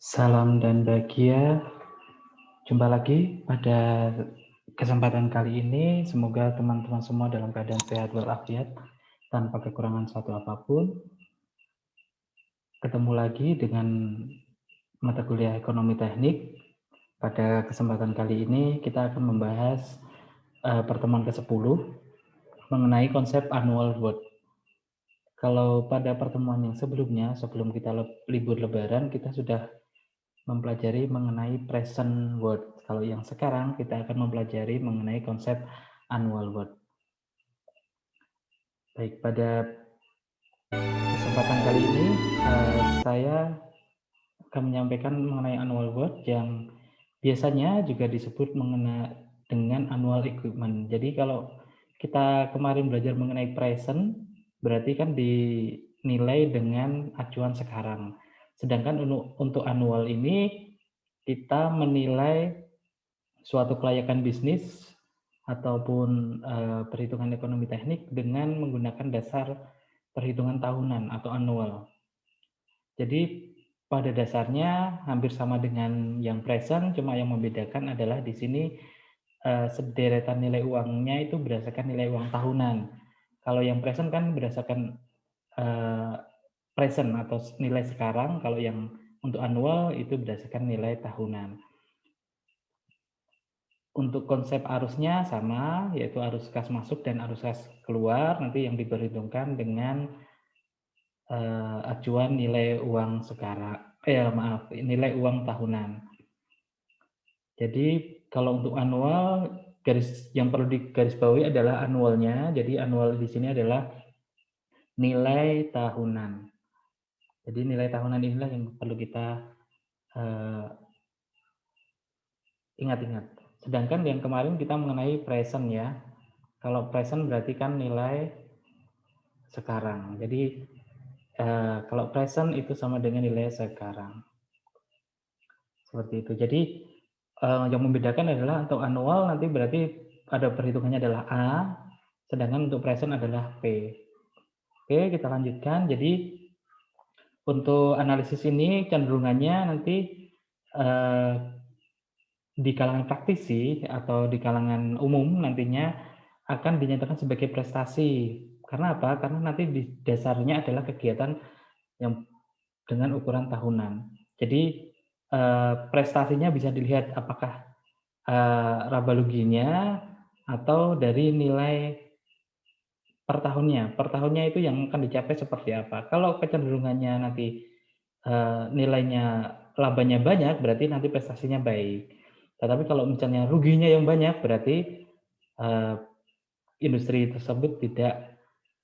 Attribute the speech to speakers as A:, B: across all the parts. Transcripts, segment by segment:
A: Salam dan bahagia. Jumpa lagi pada kesempatan kali ini. Semoga teman-teman semua dalam keadaan sehat walafiat tanpa kekurangan suatu apapun. Ketemu lagi dengan mata kuliah ekonomi teknik. Pada kesempatan kali ini kita akan membahas pertemuan ke-10 mengenai konsep annual word. Kalau pada pertemuan yang sebelumnya, sebelum kita libur lebaran, kita sudah mempelajari mengenai present word. Kalau yang sekarang kita akan mempelajari mengenai konsep annual word. Baik, pada kesempatan kali ini saya akan menyampaikan mengenai annual word yang biasanya juga disebut dengan annual equipment. Jadi kalau kita kemarin belajar mengenai present, berarti kan dinilai dengan acuan sekarang. Sedangkan untuk annual ini kita menilai suatu kelayakan bisnis ataupun perhitungan ekonomi teknik dengan menggunakan dasar perhitungan tahunan atau annual. Jadi pada dasarnya hampir sama dengan yang present, cuma yang membedakan adalah di sini sederetan nilai uangnya itu berdasarkan nilai uang tahunan. Kalau yang present kan berdasarkan present atau nilai sekarang, kalau yang untuk annual itu berdasarkan nilai tahunan. Untuk konsep arusnya sama, yaitu arus kas masuk dan arus kas keluar, nanti yang diperhitungkan dengan acuan nilai uang sekarang, nilai uang tahunan. Jadi kalau untuk annual, yang perlu digarisbawahi adalah annualnya. Jadi annual di sini adalah nilai tahunan. Jadi nilai tahunan inilah yang perlu kita ingat-ingat. Sedangkan yang kemarin kita mengenai present ya. Kalau present berarti kan nilai sekarang. Jadi kalau present itu sama dengan nilai sekarang. Seperti itu. Jadi yang membedakan adalah untuk annual nanti berarti ada perhitungannya adalah A, sedangkan untuk present adalah P. Oke, kita lanjutkan. Jadi untuk analisis ini cenderungannya nanti di kalangan praktisi atau di kalangan umum nantinya akan dinyatakan sebagai prestasi. Karena apa? Karena nanti di dasarnya adalah kegiatan yang dengan ukuran tahunan. Jadi prestasinya bisa dilihat apakah laba ruginya atau dari nilai per tahunnya. Per tahunnya itu yang akan dicapai seperti apa. Kalau kecenderungannya nanti nilainya labanya banyak, berarti nanti prestasinya baik. Tetapi kalau misalnya ruginya yang banyak, berarti industri tersebut tidak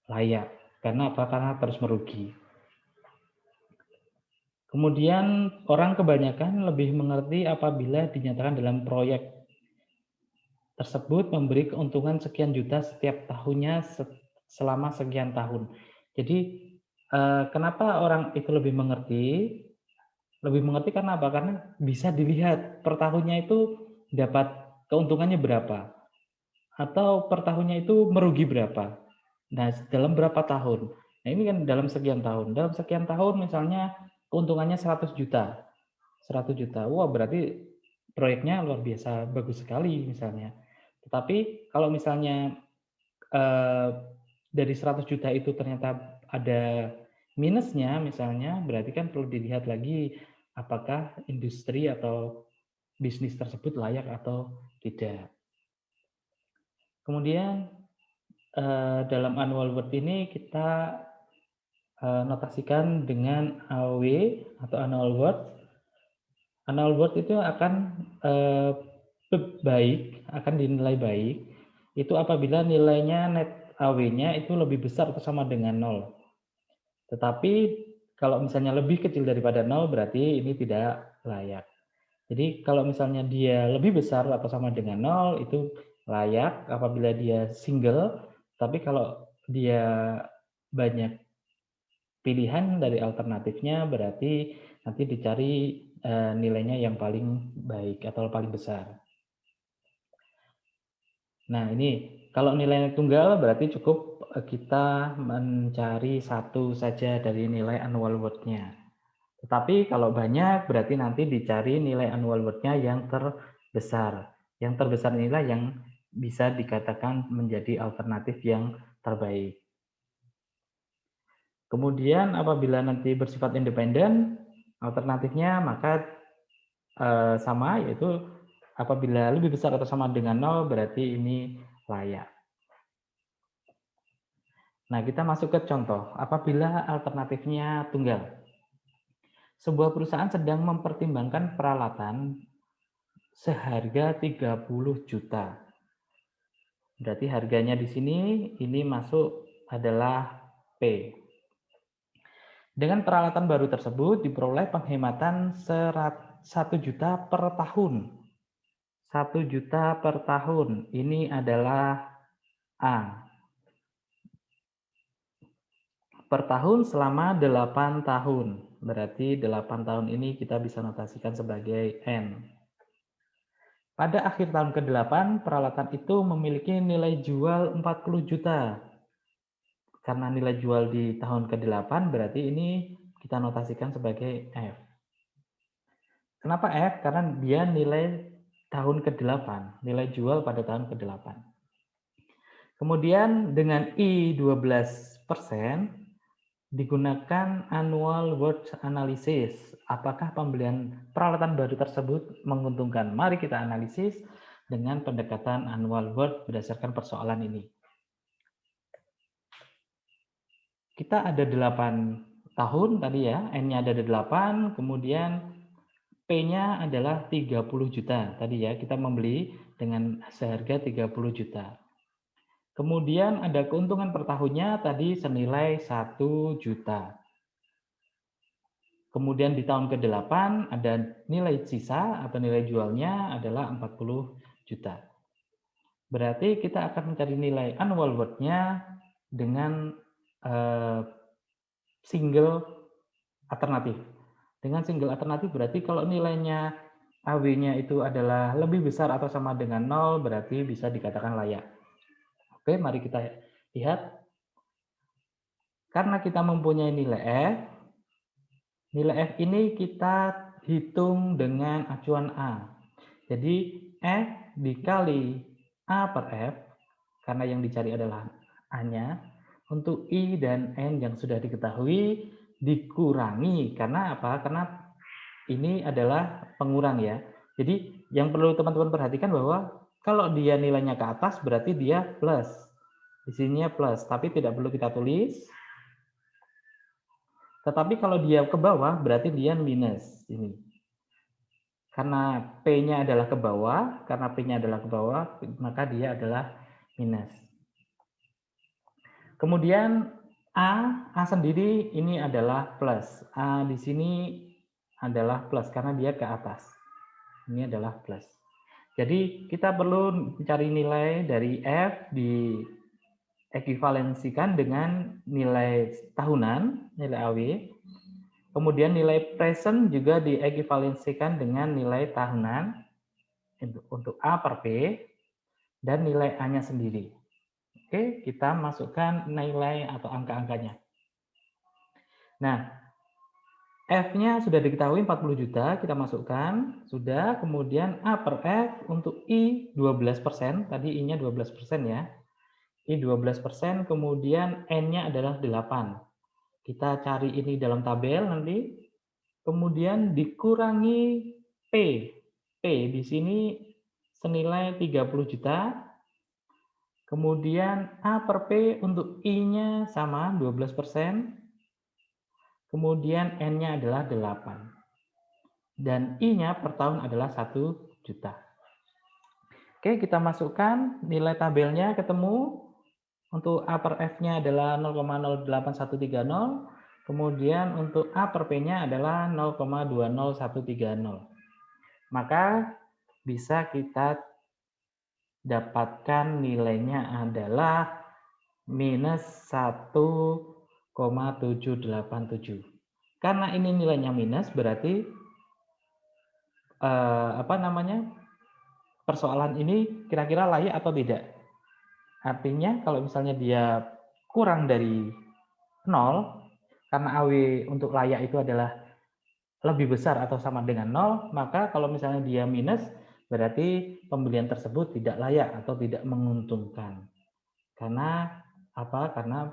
A: layak. Karena apa? Karena terus merugi. Kemudian orang kebanyakan lebih mengerti apabila dinyatakan dalam proyek tersebut memberi keuntungan sekian juta setiap tahunnya selama sekian tahun. Jadi kenapa orang itu lebih mengerti? Lebih mengerti karena apa? Karena bisa dilihat per tahunnya itu dapat keuntungannya berapa. Atau per tahunnya itu merugi berapa. Nah, dalam berapa tahun. Nah, ini kan dalam sekian tahun. Dalam sekian tahun misalnya keuntungannya 100 juta. 100 juta. Wah, berarti proyeknya luar biasa bagus sekali misalnya. Tetapi kalau misalnya dari 100 juta itu ternyata ada minusnya misalnya, berarti kan perlu dilihat lagi apakah industri atau bisnis tersebut layak atau tidak. Kemudian dalam annual word ini kita notasikan dengan AW atau annual word. Annual word itu akan baik, akan dinilai baik, itu apabila nilainya net AW-nya itu lebih besar atau sama dengan 0. Tetapi kalau misalnya lebih kecil daripada 0 berarti ini tidak layak. Jadi kalau misalnya dia lebih besar atau sama dengan 0 itu layak apabila dia single, tapi kalau dia banyak pilihan dari alternatifnya berarti nanti dicari nilainya yang paling baik atau paling besar. Nah ini kalau nilainya tunggal berarti cukup kita mencari satu saja dari nilai annual word-nya. Tetapi kalau banyak berarti nanti dicari nilai annual word-nya yang terbesar. Yang terbesar inilah yang bisa dikatakan menjadi alternatif yang terbaik. Kemudian apabila nanti bersifat independen, alternatifnya maka sama, yaitu apabila lebih besar atau sama dengan 0 berarti ini layak. Nah, kita masuk ke contoh. Apabila alternatifnya tunggal. Sebuah perusahaan sedang mempertimbangkan peralatan seharga 30 juta. Berarti harganya di sini ini masuk adalah P. Dengan peralatan baru tersebut diperoleh penghematan 1 juta per tahun. 1 juta per tahun. Ini adalah A. Per tahun selama 8 tahun. Berarti 8 tahun ini kita bisa notasikan sebagai N. Pada akhir tahun ke-8, peralatan itu memiliki nilai jual 40 juta. Karena nilai jual di tahun ke-8, berarti ini kita notasikan sebagai F. Kenapa F? Karena dia nilai tahun ke-8, nilai jual pada tahun ke-8. Kemudian dengan I 12%, digunakan annual word analysis. Apakah pembelian peralatan baru tersebut menguntungkan? Mari kita analisis dengan pendekatan annual word berdasarkan persoalan ini. Kita ada 8 tahun tadi ya, N-nya ada 8, kemudian P-nya adalah 30 juta. Tadi ya, kita membeli dengan seharga 30 juta. Kemudian ada keuntungan per tahunnya tadi senilai 1 juta. Kemudian di tahun ke-8 ada nilai sisa atau nilai jualnya adalah 40 juta. Berarti kita akan mencari nilai annual word-nya dengan single alternatif. Dengan single alternatif berarti kalau nilainya AW-nya itu adalah lebih besar atau sama dengan 0 berarti bisa dikatakan layak. Oke, mari kita lihat. Karena kita mempunyai nilai F ini kita hitung dengan acuan A. Jadi F dikali A per F, karena yang dicari adalah A-nya, untuk I dan N yang sudah diketahui dikurangi. Karena apa? Karena ini adalah pengurang ya. Jadi yang perlu teman-teman perhatikan bahwa kalau dia nilainya ke atas berarti dia plus. Di sininya plus, tapi tidak perlu kita tulis. Tetapi kalau dia ke bawah berarti dia minus ini. Karena P-nya adalah ke bawah, karena P-nya adalah ke bawah, maka dia adalah minus. Kemudian A sendiri ini adalah plus. A di sini adalah plus karena dia ke atas. Ini adalah plus. Jadi kita perlu mencari nilai dari F di ekuivalensikan dengan nilai tahunan, nilai AW. Kemudian nilai present juga diekuivalensikan dengan nilai tahunan untuk A per P dan nilai A-nya sendiri. Oke, kita masukkan nilai atau angka-angkanya. Nah, F-nya sudah diketahui 40 juta, kita masukkan. Sudah, kemudian A per F untuk I 12%, tadi I-nya 12% ya. I 12%, kemudian N-nya adalah 8. Kita cari ini dalam tabel nanti. Kemudian dikurangi P. P di sini senilai 30 juta. Kemudian A per P untuk I-nya sama 12%. Kemudian N-nya adalah 8. Dan I-nya per tahun adalah 1 juta. Oke, kita masukkan nilai tabelnya ketemu. Untuk A per F-nya adalah 0,08130. Kemudian untuk A per P-nya adalah 0,20130. Maka bisa kita dapatkan nilainya adalah minus 1,787. Karena ini nilainya minus berarti persoalan ini kira-kira layak atau tidak. Artinya kalau misalnya dia kurang dari 0, karena AW untuk layak itu adalah lebih besar atau sama dengan 0, maka kalau misalnya dia minus, berarti pembelian tersebut tidak layak atau tidak menguntungkan. Karena apa? Karena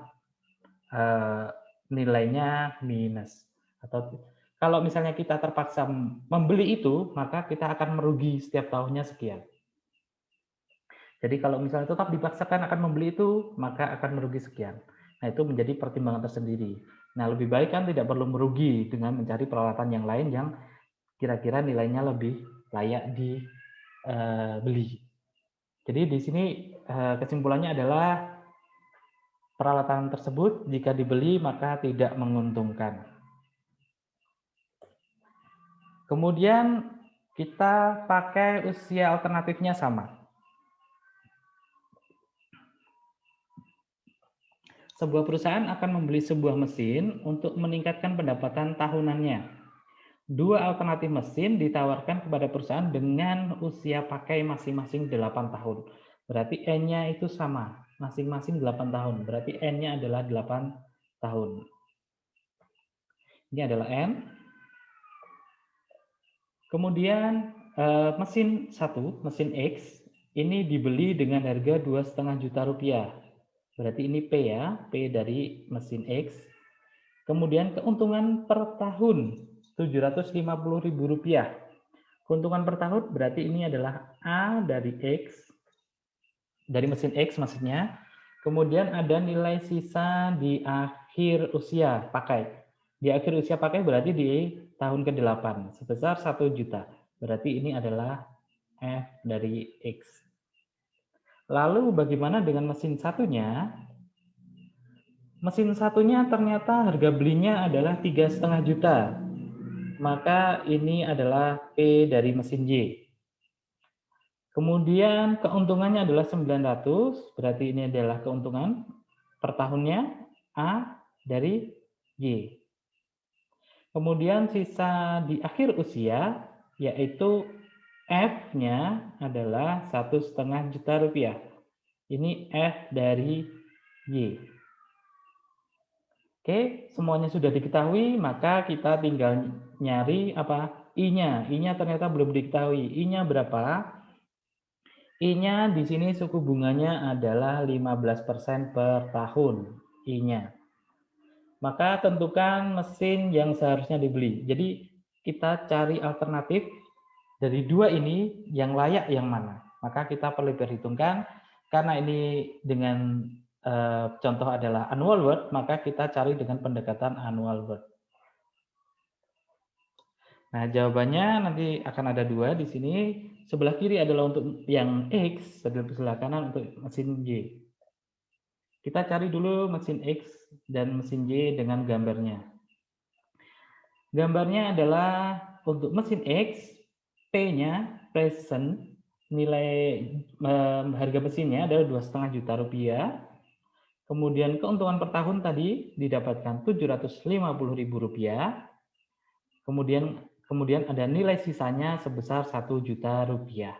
A: nilainya minus. Atau kalau misalnya kita terpaksa membeli itu, maka kita akan merugi setiap tahunnya sekian. Jadi kalau misalnya tetap dipaksakan akan membeli itu, maka akan merugi sekian. Nah, itu menjadi pertimbangan tersendiri. Nah, lebih baik kan tidak perlu merugi dengan mencari peralatan yang lain yang kira-kira nilainya lebih layak dibeli. Jadi di sini kesimpulannya adalah peralatan tersebut jika dibeli maka tidak menguntungkan. Kemudian kita pakai usia alternatifnya sama. Sebuah perusahaan akan membeli sebuah mesin untuk meningkatkan pendapatan tahunannya. Dua alternatif mesin ditawarkan kepada perusahaan dengan usia pakai masing-masing 8 tahun. Berarti N-nya itu sama, masing-masing 8 tahun. Berarti N-nya adalah 8 tahun. Ini adalah N. Kemudian mesin 1, mesin X, ini dibeli dengan harga 2,5 juta rupiah. Berarti ini P ya, P dari mesin X. Kemudian keuntungan per tahun Rp750.000. Keuntungan per tahun berarti ini adalah A dari X, dari mesin X maksudnya. Kemudian ada nilai sisa di akhir usia pakai. Di akhir usia pakai berarti di tahun ke-8 sebesar 1 juta. Berarti ini adalah F dari X. Lalu bagaimana dengan mesin satunya? Mesin satunya ternyata harga belinya adalah 3,5 juta. Maka ini adalah P dari mesin Y. Kemudian keuntungannya adalah 900, berarti ini adalah keuntungan per tahunnya A dari Y. Kemudian sisa di akhir usia yaitu F-nya adalah 1,5 juta rupiah. Ini F dari Y. Oke, semuanya sudah diketahui, maka kita tinggal nyari apa? I-nya. I-nya ternyata belum diketahui. I-nya berapa? I-nya di sini suku bunganya adalah 15% per tahun. I-nya. Maka tentukan mesin yang seharusnya dibeli. Jadi kita cari alternatif dari dua ini yang layak yang mana. Maka kita perlu perhitungkan karena ini dengan contoh adalah annual word, maka kita cari dengan pendekatan annual word. Nah, jawabannya nanti akan ada dua di sini. Sebelah kiri adalah untuk yang X, sebelah kanan untuk mesin Y. Kita cari dulu mesin X dan mesin Y dengan gambarnya. Gambarnya adalah untuk mesin X, P-nya present, nilai harga mesinnya adalah 2,5 juta rupiah. Kemudian keuntungan per tahun tadi didapatkan Rp750.000. Kemudian ada nilai sisanya sebesar 1 juta rupiah.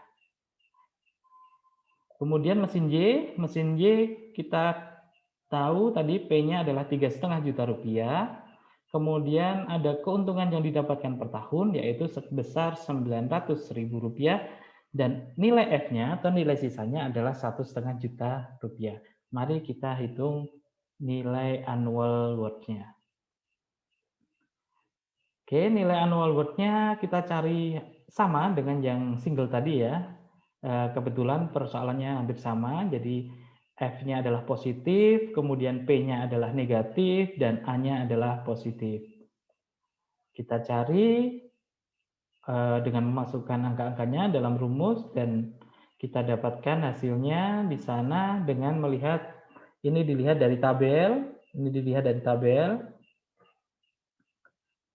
A: Kemudian mesin Y kita tahu tadi P-nya adalah 3,5 juta rupiah. Kemudian ada keuntungan yang didapatkan per tahun yaitu sebesar Rp900.000 dan nilai F-nya atau nilai sisanya adalah 1,5 juta rupiah. Mari kita hitung nilai annual worth-nya. Oke, nilai annual worth-nya kita cari sama dengan yang single tadi ya. Kebetulan persoalannya hampir sama, jadi F-nya adalah positif, kemudian P-nya adalah negatif, dan A-nya adalah positif. Kita cari dengan memasukkan angka-angkanya dalam rumus, dan kita dapatkan hasilnya di sana dengan melihat, ini dilihat dari tabel,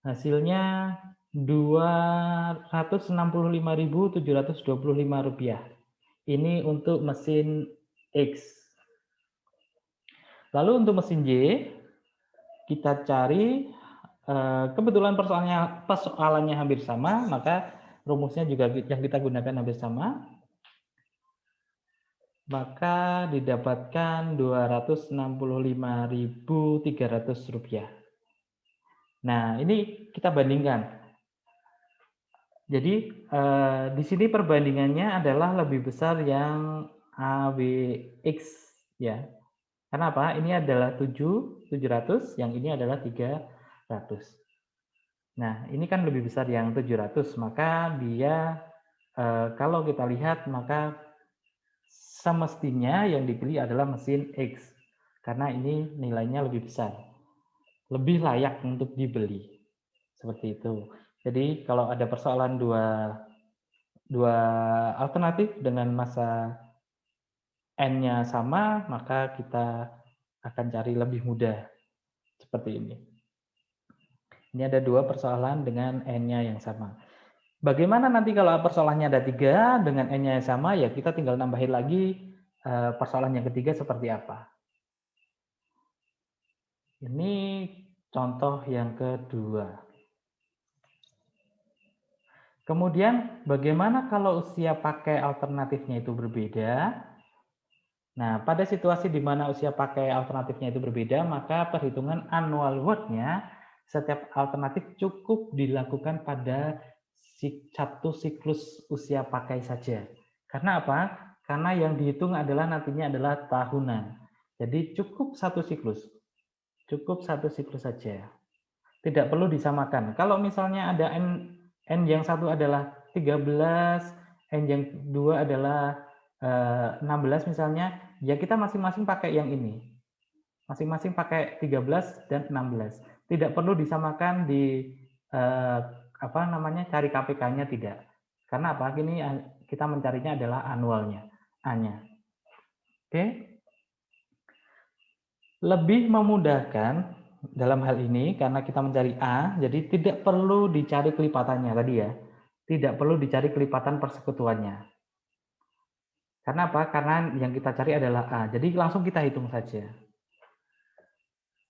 A: hasilnya Rp265.725. Ini untuk mesin X. Lalu untuk mesin Y, kita cari, kebetulan persoalannya hampir sama, maka rumusnya juga yang kita gunakan hampir sama. maka didapatkan Rp265.300. Nah, ini kita bandingkan. Jadi, di sini perbandingannya adalah lebih besar yang AWX ya. Karena apa? Ini adalah 700, yang ini adalah 300. Nah, ini kan lebih besar yang 700, maka dia kalau kita lihat maka semestinya yang dipilih adalah mesin X. Karena ini nilainya lebih besar. Lebih layak untuk dibeli. Seperti itu. Jadi kalau ada persoalan dua alternatif dengan masa N-nya sama, maka kita akan cari lebih mudah. Seperti ini. Ini ada dua persoalan dengan N-nya yang sama. Bagaimana nanti kalau persoalannya ada 3 dengan N-nya yang sama, ya kita tinggal nambahin lagi persoalan yang ketiga seperti apa. Ini contoh yang kedua. Kemudian bagaimana kalau usia pakai alternatifnya itu berbeda? Nah, pada situasi di mana usia pakai alternatifnya itu berbeda, maka perhitungan annual worth-nya setiap alternatif cukup dilakukan pada satu siklus usia pakai saja. Karena apa? Karena yang dihitung adalah nantinya adalah tahunan. Jadi cukup satu siklus. Cukup satu siklus saja. Tidak perlu disamakan. Kalau misalnya ada N yang satu adalah 13, N yang dua adalah 16 misalnya, ya kita masing-masing pakai yang ini. Masing-masing pakai 13 dan 16. Tidak perlu disamakan di cari KPK-nya tidak. Karena apa? Ini kita mencarinya adalah annualnya, A-nya. Oke. Lebih memudahkan dalam hal ini karena kita mencari A, jadi tidak perlu dicari kelipatannya tadi ya. Tidak perlu dicari kelipatan persekutuannya. Karena apa? Karena yang kita cari adalah A. Jadi langsung kita hitung saja.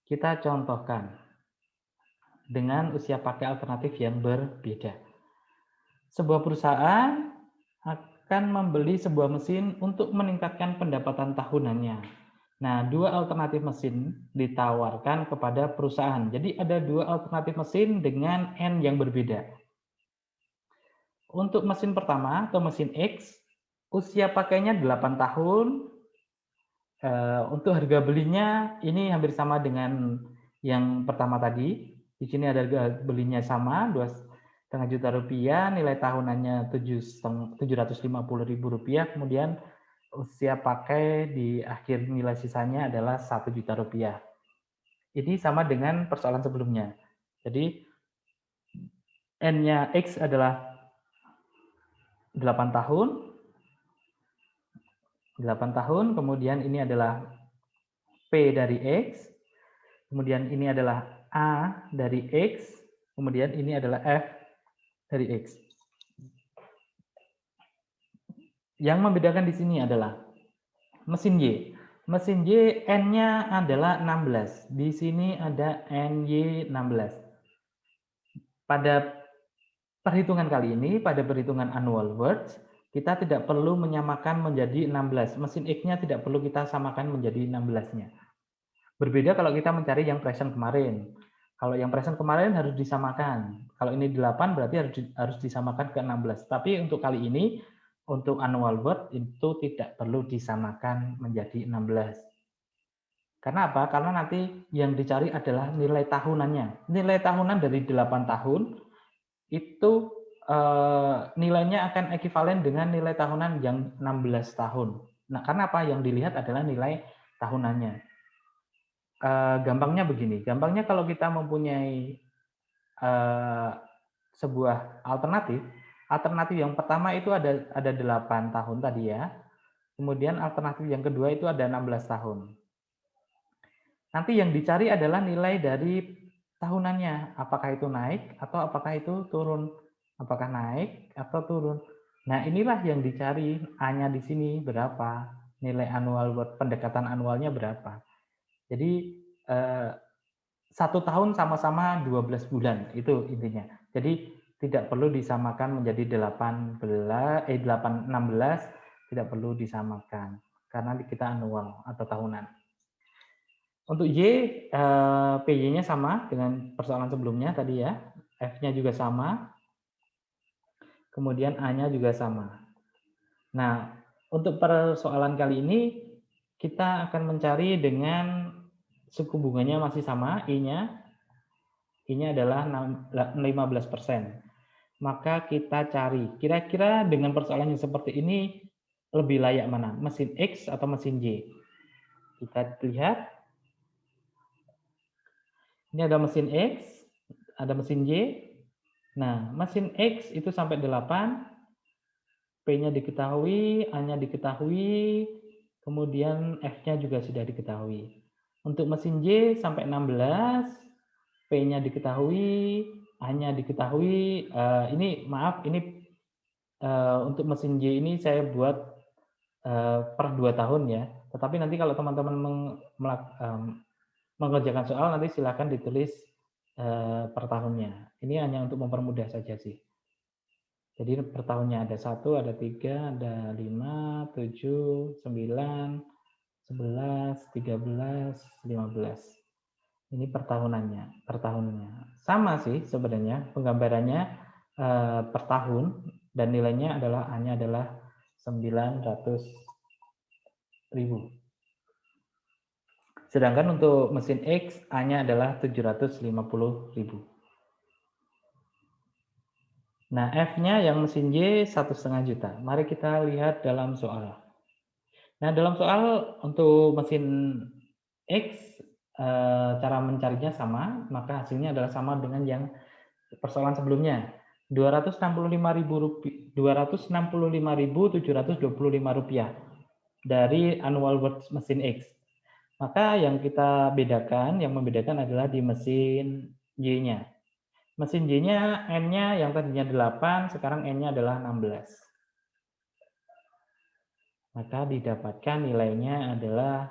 A: Kita contohkan dengan usia pakai alternatif yang berbeda. Sebuah perusahaan akan membeli sebuah mesin untuk meningkatkan pendapatan tahunannya. Nah, dua alternatif mesin ditawarkan kepada perusahaan. Jadi ada dua alternatif mesin dengan N yang berbeda. Untuk mesin pertama atau mesin X, usia pakainya 8 tahun. Untuk harga belinya ini hampir sama dengan yang pertama tadi. Di sini ada harga belinya sama, 2,5 juta rupiah, nilai tahunannya Rp750.000, kemudian usia pakai di akhir nilai sisanya adalah Rp1.000.000. Ini sama dengan persoalan sebelumnya. Jadi N-nya X adalah 8 tahun. 8 tahun, kemudian ini adalah P dari X. Kemudian ini adalah A dari X. Kemudian ini adalah F dari X. Yang membedakan di sini adalah mesin Y. Mesin Y N-nya adalah 16. Di sini ada NY16. Pada perhitungan kali ini, pada perhitungan annual worth, kita tidak perlu menyamakan menjadi 16. Mesin X-nya tidak perlu kita samakan menjadi 16-nya. Berbeda kalau kita mencari yang present kemarin. Kalau yang present kemarin harus disamakan. Kalau ini 8 berarti harus disamakan ke 16. Tapi untuk kali ini, untuk annual worth itu tidak perlu disamakan menjadi 16. Karena apa? Karena nanti yang dicari adalah nilai tahunannya. Nilai tahunan dari 8 tahun itu nilainya akan ekivalen dengan nilai tahunan yang 16 tahun. Nah, karena apa? Yang dilihat adalah nilai tahunannya. Gampangnya begini. Gampangnya kalau kita mempunyai sebuah alternatif yang pertama itu ada 8 tahun tadi ya. Kemudian alternatif yang kedua itu ada 16 tahun. Nanti yang dicari adalah nilai dari tahunannya. Apakah itu naik atau apakah itu turun? Apakah naik atau turun? Nah, inilah yang dicari. A-nya di sini berapa? Nilai annual worth, pendekatan annualnya berapa? Jadi 1 tahun sama-sama 12 bulan, itu intinya. Jadi tidak perlu disamakan menjadi 16, tidak perlu disamakan. karena kita annual atau tahunan. Untuk Y, PY-nya sama dengan persoalan sebelumnya tadi ya, F-nya juga sama, kemudian A-nya juga sama. Nah, untuk persoalan kali ini kita akan mencari dengan suku bunganya masih sama, I-nya adalah 15%. Maka kita cari, kira-kira dengan persoalan yang seperti ini lebih layak mana, mesin X atau mesin Y? Kita lihat, ini ada mesin X, ada mesin Y. Nah, mesin X itu sampai 8, P-nya diketahui, A-nya diketahui, kemudian F-nya juga sudah diketahui. Untuk mesin Y sampai 16, P-nya diketahui, A-nya diketahui. Ini maaf, ini untuk mesin Y ini saya buat per 2 tahun ya. Tetapi nanti kalau teman-teman mengerjakan soal, nanti silakan ditulis per tahunnya. Ini hanya untuk mempermudah saja sih. Jadi per tahunnya ada 1, ada 3, ada 5, 7, 9, 11, 13, 15. Ini per tahunnya. Sama sih sebenarnya penggambarannya per tahun dan nilainya adalah A-nya adalah 900.000. Sedangkan untuk mesin X A-nya adalah 750.000. Nah, F-nya yang mesin Y 1,5 juta. Mari kita lihat dalam soal. Nah, dalam soal untuk mesin X, cara mencarinya sama, maka hasilnya adalah sama dengan yang persoalan sebelumnya. Rp265.725 dari annual worth mesin X. Maka yang kita bedakan, yang membedakan adalah di mesin Y-nya. Mesin Y-nya N-nya yang tadinya 8, sekarang N-nya adalah 16. Maka didapatkan nilainya adalah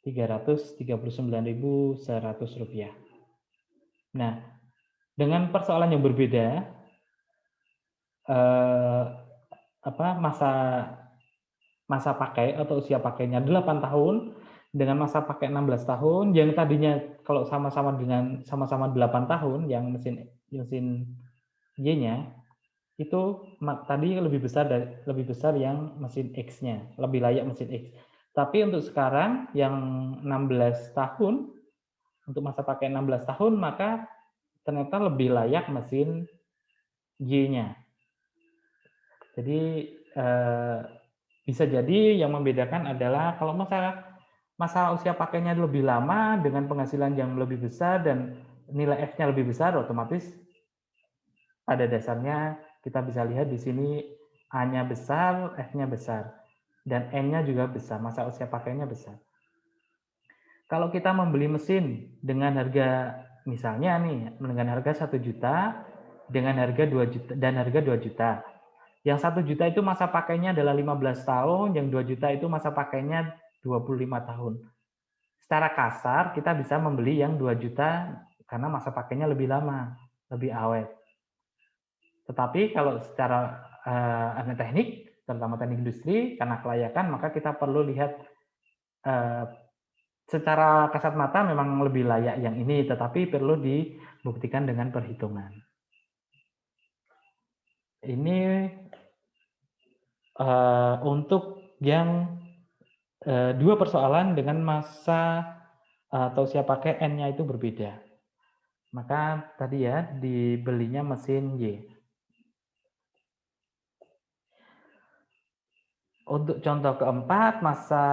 A: Rp339.100. Nah, dengan persoalan yang berbeda, masa pakai atau usia pakainya 8 tahun dengan masa pakai 16 tahun, yang tadinya kalau sama-sama 8 tahun yang mesin Y-nya itu tadi lebih besar yang mesin X-nya, lebih layak mesin X. Tapi untuk sekarang yang 16 tahun, untuk masa pakai 16 tahun, maka ternyata lebih layak mesin Y-nya. Jadi bisa jadi yang membedakan adalah kalau masa usia pakainya lebih lama dengan penghasilan yang lebih besar dan nilai F-nya lebih besar, otomatis pada dasarnya kita bisa lihat di sini A-nya besar, F-nya besar, dan N-nya juga besar, masa usia pakainya besar. Kalau kita membeli mesin dengan harga, misalnya nih, dengan harga 1 juta, dengan harga 2 juta, dan harga 2 juta. Yang 1 juta itu masa pakainya adalah 15 tahun, yang 2 juta itu masa pakainya 25 tahun. Secara kasar, kita bisa membeli yang 2 juta karena masa pakainya lebih lama, lebih awet. Tetapi kalau secara teknik, terutama teknik industri, karena kelayakan, maka kita perlu lihat secara kasat mata memang lebih layak yang ini, tetapi perlu dibuktikan dengan perhitungan. Ini untuk yang 2 persoalan dengan masa atau usia pakai N-nya itu berbeda. Maka tadi ya, dibelinya mesin Y. Untuk contoh keempat, masa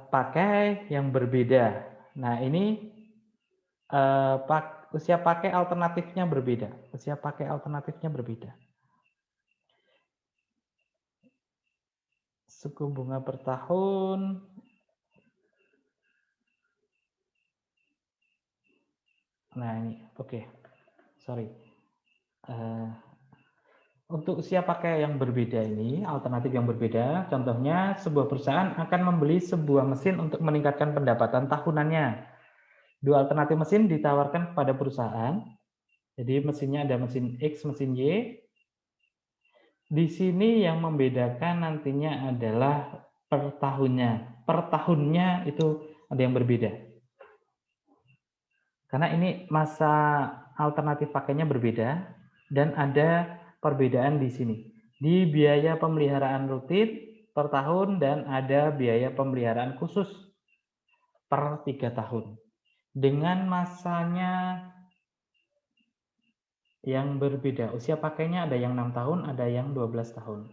A: pakai yang berbeda. Nah, ini usia pakai alternatifnya berbeda. Usia pakai alternatifnya berbeda. Suku bunga per tahun. Nah, ini oke. Sorry. Untuk usia pakai yang berbeda ini, alternatif yang berbeda, contohnya sebuah perusahaan akan membeli sebuah mesin untuk meningkatkan pendapatan tahunannya. 2 alternatif mesin ditawarkan kepada perusahaan. Jadi mesinnya ada mesin X, mesin Y. Di sini yang membedakan nantinya adalah per tahunnya. Per tahunnya itu ada yang berbeda. Karena ini masa alternatif pakainya berbeda dan ada perbedaan di sini. Di biaya pemeliharaan rutin per tahun dan ada biaya pemeliharaan khusus per 3 tahun. Dengan masanya yang berbeda. Usia pakainya ada yang 6 tahun, ada yang 12 tahun.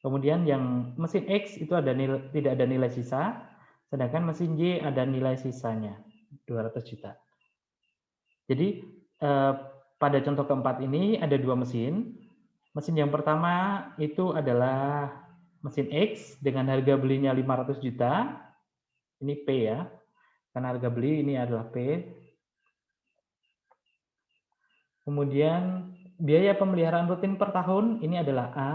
A: Kemudian yang mesin X itu tidak ada nilai sisa, sedangkan mesin Y ada nilai sisanya, 200 juta. Jadi pada contoh keempat ini ada dua mesin. Mesin yang pertama itu adalah mesin X dengan harga belinya 500 juta. Ini P ya, karena harga beli ini adalah P. Kemudian biaya pemeliharaan rutin per tahun ini adalah A.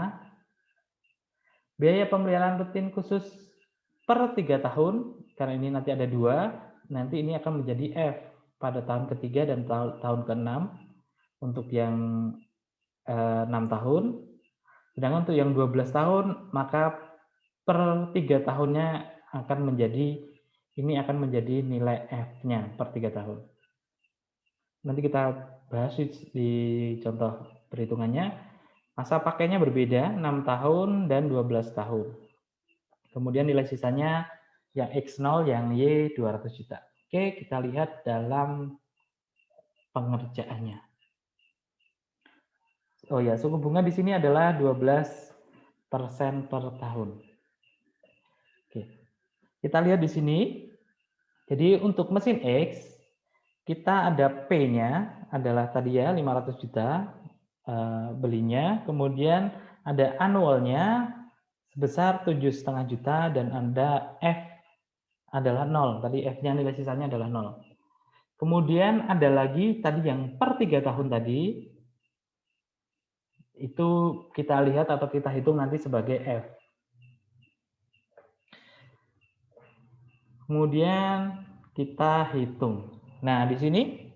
A: Biaya pemeliharaan rutin khusus per 3 tahun, karena ini nanti ada 2, nanti ini akan menjadi F pada tahun ketiga dan tahun ke-6 untuk yang 6 tahun. Sedangkan untuk yang 12 tahun, maka per 3 tahunnya akan menjadi nilai F-nya per 3 tahun. Nanti kita bahas di contoh perhitungannya. Masa pakainya berbeda, 6 tahun dan 12 tahun. Kemudian nilai sisanya yang X0, yang Y 200 juta. Oke, kita lihat dalam pengerjaannya. Oh ya, suku bunga di sini adalah 12% per tahun. Oke. Kita lihat di sini. Jadi untuk mesin X, kita ada P-nya adalah tadi ya 500 juta belinya, kemudian ada annualnya sebesar 7,5 juta dan ada F adalah 0. Tadi F-nya nilai sisanya adalah 0. Kemudian ada lagi tadi yang per 3 tahun tadi, itu kita lihat atau kita hitung nanti sebagai F. Kemudian kita hitung. Nah, di sini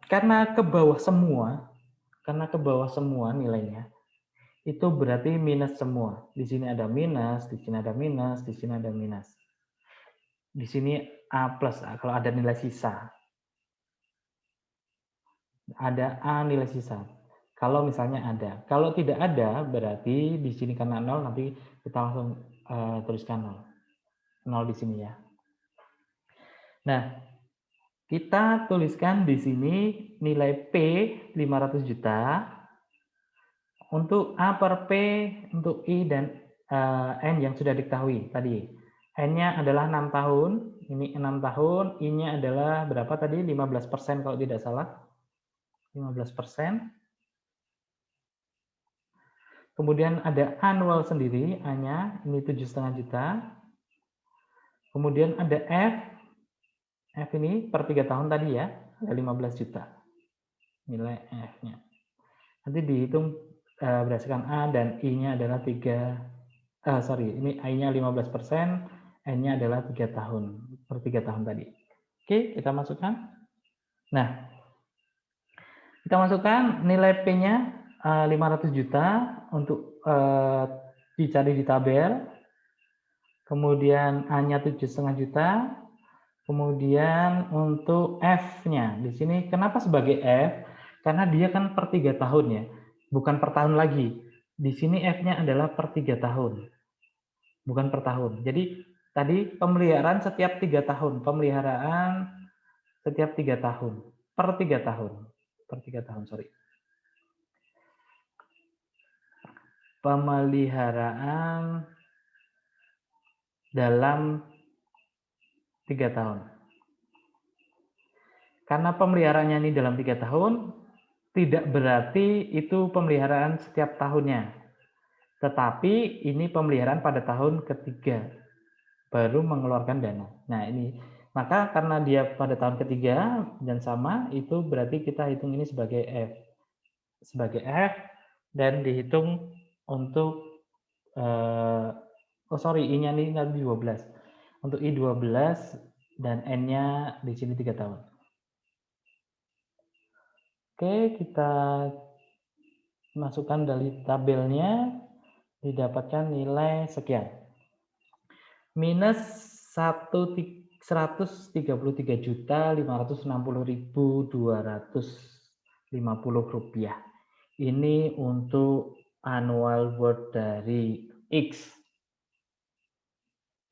A: karena ke bawah semua nilainya, itu berarti minus semua. Di sini ada minus, di sini ada minus, di sini ada minus. Di sini A plus kalau ada nilai sisa. Ada A nilai sisa. Kalau misalnya ada. Kalau tidak ada, berarti di sini karena 0, nanti kita langsung tuliskan 0. 0 di sini ya. Nah, kita tuliskan di sini nilai P 500 juta. Untuk A per P, untuk I dan N yang sudah diketahui tadi. N-nya adalah 6 tahun, ini 6 tahun, I-nya adalah berapa tadi? 15% kalau tidak salah. 15%. Kemudian ada annual sendiri, A-nya, ini 7,5 juta. Kemudian ada F, F ini per 3 tahun tadi ya, ada 15 juta. Nilai F-nya. Nanti dihitung berdasarkan A dan I-nya adalah ini I-nya 15%, N-nya adalah 3 tahun, per 3 tahun tadi. Oke, kita masukkan. Nah, kita masukkan nilai P-nya 500 juta untuk dicari di tabel. Kemudian A-nya 7,5 juta. Kemudian untuk F-nya, di sini kenapa sebagai F? Karena dia kan per 3 tahun ya, bukan per tahun lagi. Di sini F-nya adalah per 3 tahun, bukan per tahun. Jadi tadi pemeliharaan setiap 3 tahun, pemeliharaan setiap 3 tahun, per 3 tahun, per 3 tahun, sorry. Pemeliharaan dalam 3 tahun. Karena pemeliharaannya ini dalam 3 tahun, tidak berarti itu pemeliharaan setiap tahunnya. Tetapi ini pemeliharaan pada tahun ketiga, baru mengeluarkan dana. Nah ini, maka karena dia pada tahun ketiga dan sama, itu berarti kita hitung ini sebagai F. Sebagai F, dan dihitung untuk, I-nya ini nanti 12. Untuk I 12 dan N-nya di sini 3 tahun. Oke, kita masukkan dari tabelnya. didapatkan nilai sekian. Minus 133.560.250 rupiah. Ini untuk annual worth dari X.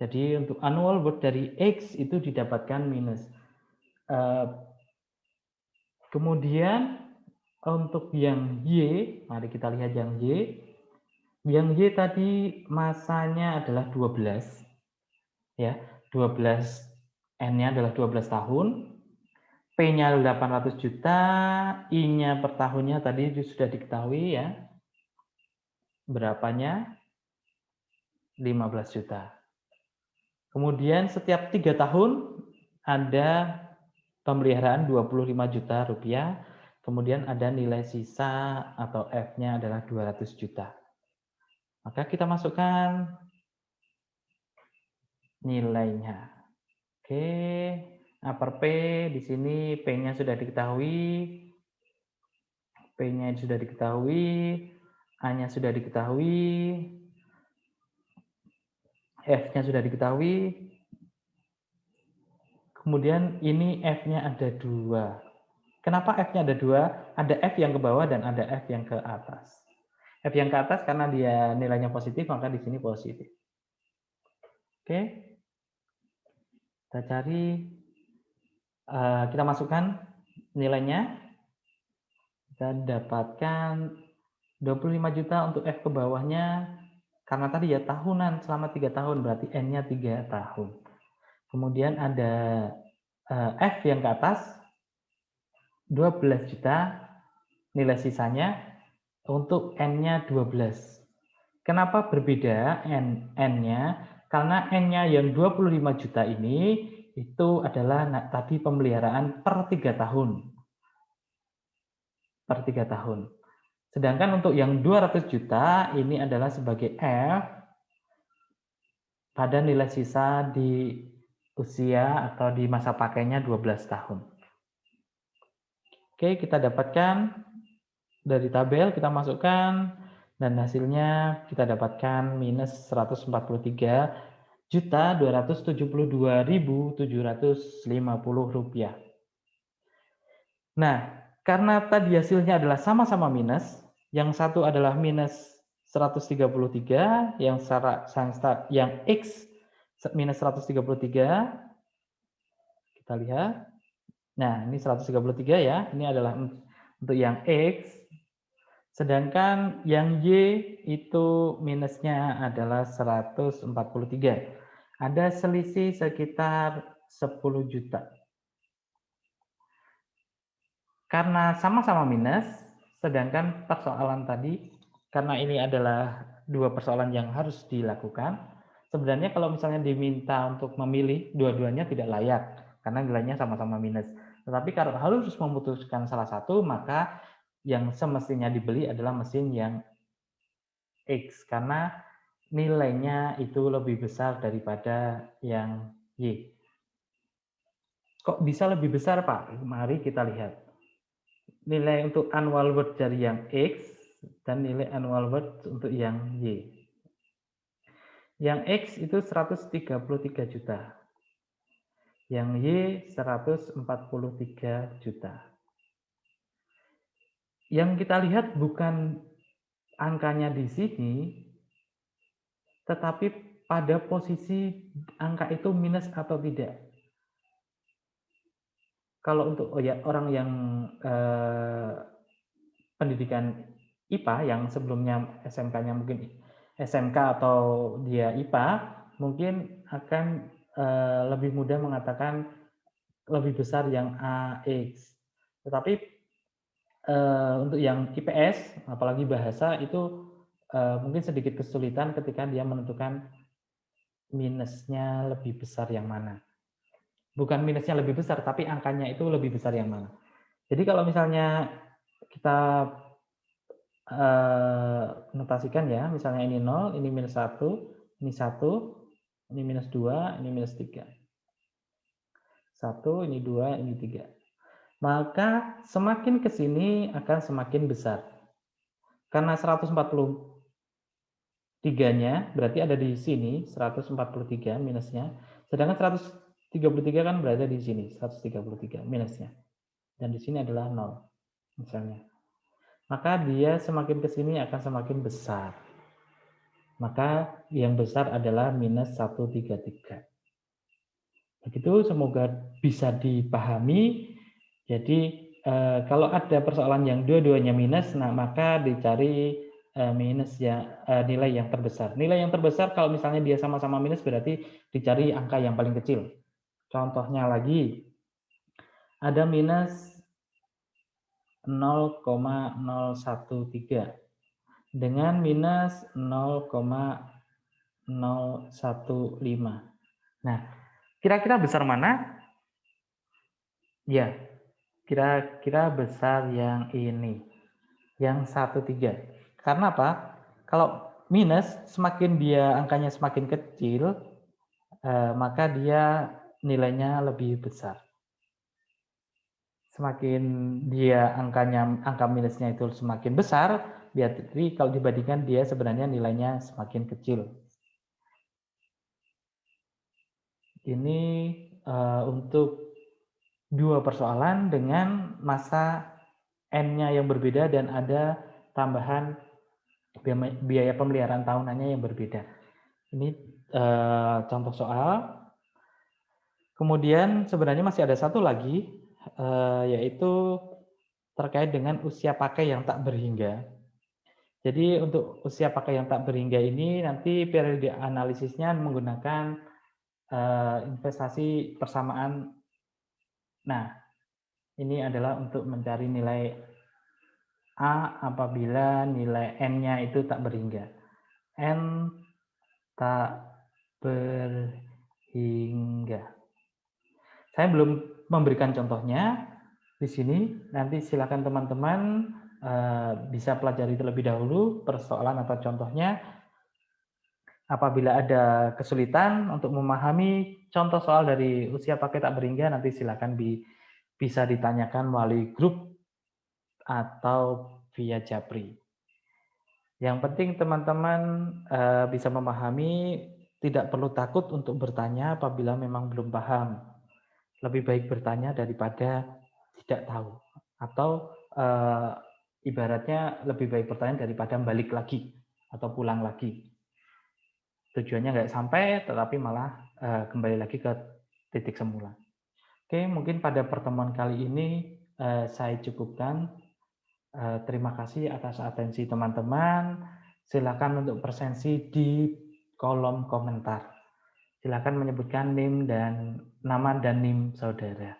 A: Jadi untuk annual worth dari X itu didapatkan minus. Kemudian untuk yang Y, mari kita lihat yang Y. Yang Y tadi masanya adalah 12. Ya, 12 N-nya adalah 12 tahun. P-nya 800 juta, I-nya per tahunnya tadi sudah diketahui ya. Berapanya? 15 juta. Kemudian setiap 3 tahun ada pemeliharaan 25 juta rupiah. Kemudian ada nilai sisa atau F-nya adalah 200 juta. Maka kita masukkan nilainya. Oke, A per P di sini P-nya sudah diketahui, P-nya sudah diketahui, A-nya sudah diketahui, F-nya sudah diketahui. Kemudian ini F-nya ada 2. Kenapa F-nya ada 2? Ada F yang ke bawah dan ada F yang ke atas. F yang ke atas karena dia nilainya positif, maka di sini positif. Oke, kita cari, kita masukkan nilainya. Kita dapatkan 25 juta untuk F ke bawahnya, karena tadi ya tahunan selama 3 tahun, berarti N-nya 3 tahun. Kemudian ada F yang ke atas, 12 juta, nilai sisanya untuk N-nya 12. Kenapa berbeda N-nya? Karena N-nya yang 25 juta ini, itu adalah tadi pemeliharaan per 3 tahun. Per 3 tahun. Sedangkan untuk yang 200 juta ini adalah sebagai F pada nilai sisa di usia atau di masa pakainya 12 tahun. Oke, kita dapatkan dari tabel, kita masukkan, dan hasilnya kita dapatkan minus 142.272.750 rupiah. Nah, karena tadi hasilnya adalah sama-sama minus, yang satu adalah minus 133, yang X minus 133, kita lihat. Nah, ini 133 ya, ini adalah untuk yang X, sedangkan yang Y itu minusnya adalah 143. Ada selisih sekitar 10 juta. Karena sama-sama minus, sedangkan persoalan tadi, karena ini adalah 2 persoalan yang harus dilakukan, sebenarnya kalau misalnya diminta untuk memilih, dua-duanya tidak layak, karena nilainya sama-sama minus. Tetapi kalau harus memutuskan salah satu, maka yang semestinya dibeli adalah mesin yang X, karena nilainya itu lebih besar daripada yang Y. Kok bisa lebih besar, Pak? Mari kita lihat. Nilai untuk annual worth dari yang X dan nilai annual worth untuk yang Y. Yang X itu 133 juta. Yang Y 143 juta. Yang kita lihat bukan angkanya di sini, tetapi pada posisi angka itu minus atau tidak. Kalau untuk orang yang pendidikan IPA yang sebelumnya SMK-nya mungkin SMK atau dia IPA, mungkin akan lebih mudah mengatakan lebih besar yang AX. Tetapi untuk yang IPS, apalagi bahasa itu mungkin sedikit kesulitan ketika dia menentukan minusnya lebih besar yang mana. Bukan minusnya lebih besar, tapi angkanya itu lebih besar yang mana. Jadi kalau misalnya kita notasikan ya, misalnya ini 0, ini minus 1, ini 1, ini minus 2, ini minus 3. 1, ini 2, ini 3. Maka semakin ke sini akan semakin besar. Karena 143 3-nya berarti ada di sini 143 minusnya, sedangkan 133 kan berada di sini 133 minusnya, dan di sini adalah 0 misalnya. Maka dia semakin ke sini akan semakin besar. Maka yang besar adalah minus 133. Begitu, semoga bisa dipahami. Jadi kalau ada persoalan yang dua-duanya minus, nah maka dicari minus nilai yang terbesar. Nilai yang terbesar kalau misalnya dia sama-sama minus berarti dicari angka yang paling kecil. Contohnya lagi, ada minus 0,013 dengan minus 0,015. Nah, kira-kira besar mana? Ya, kira-kira besar yang ini, yang 13. Karena apa? Kalau minus, semakin dia angkanya semakin kecil, maka dia nilainya lebih besar. Semakin dia angka minusnya itu semakin besar, berarti kalau dibandingkan dia sebenarnya nilainya semakin kecil. Ini untuk dua persoalan dengan masa N-nya yang berbeda dan ada tambahan biaya pemeliharaan tahunannya yang berbeda. Ini contoh soal. Kemudian sebenarnya masih ada satu lagi, yaitu terkait dengan usia pakai yang tak berhingga. Jadi untuk usia pakai yang tak berhingga ini nanti periode analisisnya menggunakan investasi persamaan. Nah, ini adalah untuk mencari nilai A apabila nilai N-nya itu tak berhingga. N tak berhingga. Saya belum memberikan contohnya di sini. Nanti silakan teman-teman bisa pelajari terlebih dahulu persoalan atau contohnya. Apabila ada kesulitan untuk memahami contoh soal dari usia pakai tak berhingga, nanti silakan bisa ditanyakan melalui grup atau via Japri. Yang penting teman-teman bisa memahami, tidak perlu takut untuk bertanya apabila memang belum paham. Lebih baik bertanya daripada tidak tahu. Atau ibaratnya lebih baik bertanya daripada balik lagi atau pulang lagi. Tujuannya nggak sampai, tetapi malah kembali lagi ke titik semula. Oke, mungkin pada pertemuan kali ini saya cukupkan. Terima kasih atas atensi teman-teman. Silakan untuk presensi di kolom komentar. Silakan menyebutkan NIM dan nama dan NIM saudara.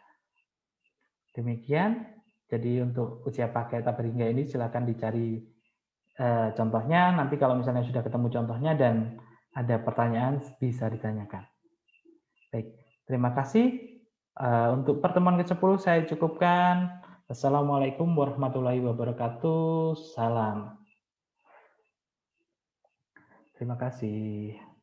A: Demikian. Jadi untuk usia pakai tak berhingga ini silakan dicari contohnya. Nanti kalau misalnya sudah ketemu contohnya dan ada pertanyaan bisa ditanyakan. Baik, terima kasih. Untuk pertemuan ke-10 saya cukupkan. Assalamualaikum warahmatullahi wabarakatuh. Salam. Terima kasih.